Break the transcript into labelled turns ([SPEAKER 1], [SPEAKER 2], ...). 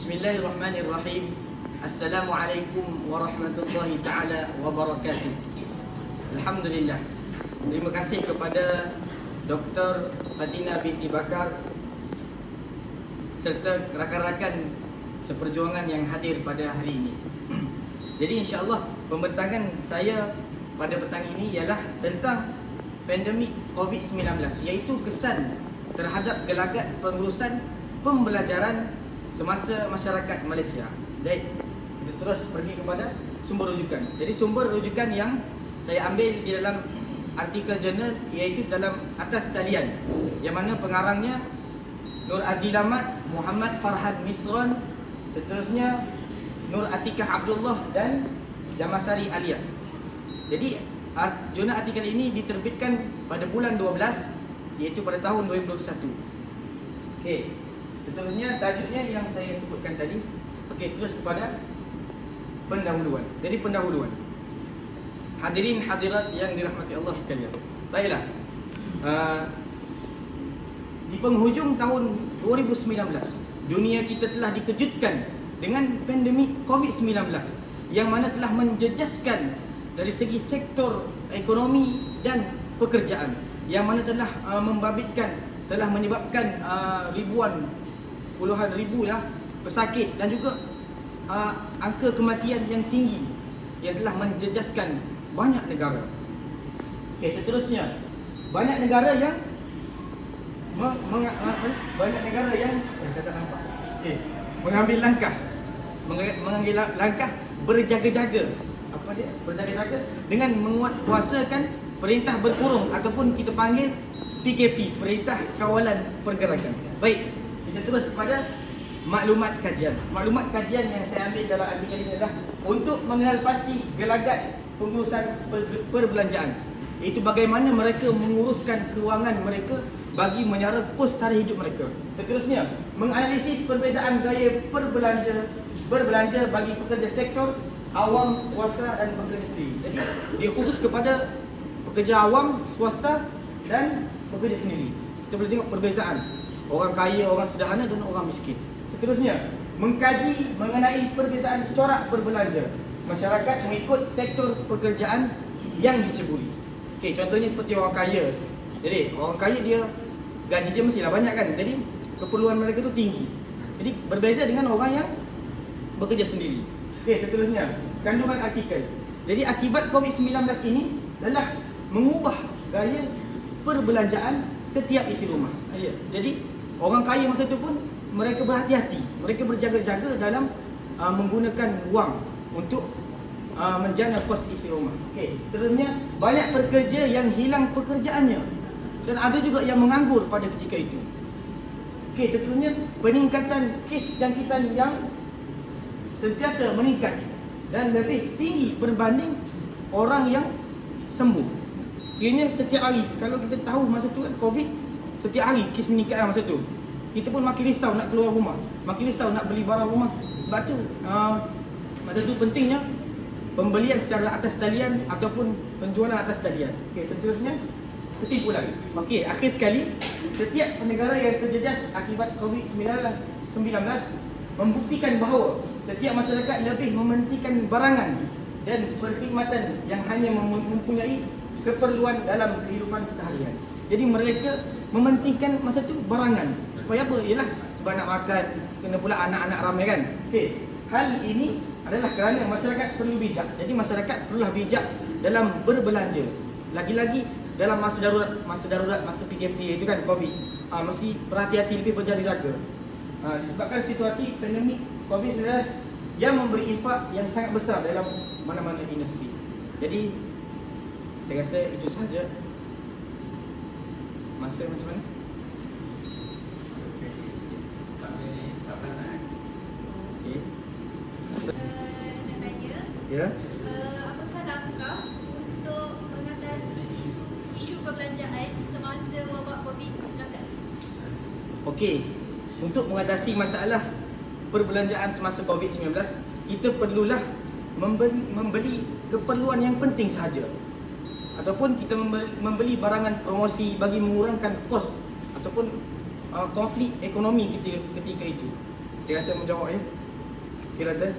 [SPEAKER 1] Bismillahirrahmanirrahim. Assalamualaikum warahmatullahi ta'ala wabarakatuh. Alhamdulillah. Terima kasih kepada Dr. Fatina binti Bakar serta rakan-rakan seperjuangan yang hadir pada hari ini. Jadi insya-Allah pembentangan saya pada petang ini ialah tentang pandemik COVID-19, iaitu kesan terhadap gelagat pengurusan pembelajaran semasa masyarakat Malaysia. Baik, kita terus pergi kepada sumber rujukan. Jadi sumber rujukan yang saya ambil di dalam artikel jurnal iaitu dalam atas talian, yang mana pengarangnya Nur Azilamat, Muhammad Farhan Misron, seterusnya Nur Atikah Abdullah dan Jamasari Alias. Jadi jurnal artikel ini diterbitkan pada bulan 12, iaitu pada tahun 2021. Okey. Seterusnya tajuknya yang saya sebutkan tadi. Okey, terus kepada pendahuluan. Jadi pendahuluan. Hadirin hadirat yang dirahmati Allah sekalian. Baiklah. Di penghujung tahun 2019, dunia kita telah dikejutkan dengan pandemik COVID-19 yang mana telah menjejaskan dari segi sektor ekonomi dan pekerjaan, yang mana telah telah menyebabkan ribuan, puluhan ribu pesakit dan juga angka kematian yang tinggi yang telah menjejaskan banyak negara. Okey, seterusnya banyak negara yang saya tak nampak. Okey, mengambil langkah berjaga-jaga. Apa dia? Berjaga-jaga dengan menguatkuasakan perintah berkurung ataupun kita panggil PKP, Perintah Kawalan Pergerakan. Baik, kita terus kepada maklumat kajian. Maklumat kajian yang saya ambil dalam artikel ini adalah untuk mengenal pasti gelagat pengurusan perbelanjaan, iaitu bagaimana mereka menguruskan kewangan mereka bagi menyara kos sara hidup mereka. Seterusnya, menganalisis perbezaan gaya berbelanja bagi pekerja sektor awam, swasta dan pekerja sendiri. Jadi dia khusus kepada pekerja awam, swasta dan pekerja sendiri. Kita boleh tengok perbezaan orang kaya, orang sederhana dan orang miskin. Seterusnya, mengkaji mengenai perbezaan corak berbelanja masyarakat mengikut sektor pekerjaan yang diceburi. Okey, contohnya seperti orang kaya. Jadi, orang kaya dia gaji dia mestilah banyak kan. Jadi, keperluan mereka tu tinggi. Jadi, berbeza dengan orang yang bekerja sendiri. Okey, seterusnya, kandungan artikel. Jadi, akibat COVID-19 ini adalah mengubah gaya perbelanjaan setiap isi rumah. Jadi orang kaya masa itu pun mereka berhati-hati, mereka berjaga-jaga dalam menggunakan wang untuk menjana kos isi rumah. Okey, seterusnya banyak pekerja yang hilang pekerjaannya dan ada juga yang menganggur pada ketika itu. Okey, seterusnya peningkatan kes jangkitan yang sentiasa meningkat dan lebih tinggi berbanding orang yang sembuh. Ianya setiap hari, kalau kita tahu masa tu kan COVID, setiap hari kes meningkat masa tu. Kita pun makin risau nak keluar rumah, makin risau nak beli barang rumah. Sebab tu masa tu pentingnya pembelian secara atas talian ataupun penjualan atas talian. Okey, seterusnya kesimpulan. Okey, akhir sekali, setiap negara yang terjejas akibat COVID-19 membuktikan bahawa setiap masyarakat lebih mementingkan barangan dan perkhidmatan yang hanya mempunyai keperluan dalam kehidupan seharian. Jadi mereka mementingkan masa tu barangan. Supaya apa? Ialah sebab nak makan, kena pula anak-anak ramai kan. Okey, hal ini adalah kerana masyarakat perlu bijak. Jadi masyarakat perlulah bijak dalam berbelanja. Lagi-lagi dalam masa darurat, masa PKP itu kan COVID. Mesti berhati-hati, lebih berjaga-jaga. Disebabkan situasi pandemik COVID-19 yang memberi impak yang sangat besar dalam mana-mana industri. Jadi saya rasa itu sahaja. Masa macam mana? Okey.
[SPEAKER 2] Nak tanya,
[SPEAKER 1] Ya.
[SPEAKER 2] apakah langkah untuk mengatasi isu perbelanjaan semasa wabak COVID-19?
[SPEAKER 1] Okey. Untuk mengatasi masalah perbelanjaan semasa COVID-19, kita perlulah membeli keperluan yang penting sahaja. Ataupun kita membeli barangan promosi bagi mengurangkan kos ataupun konflik ekonomi kita ketika itu. Saya rasa menjawab ya. Kiratan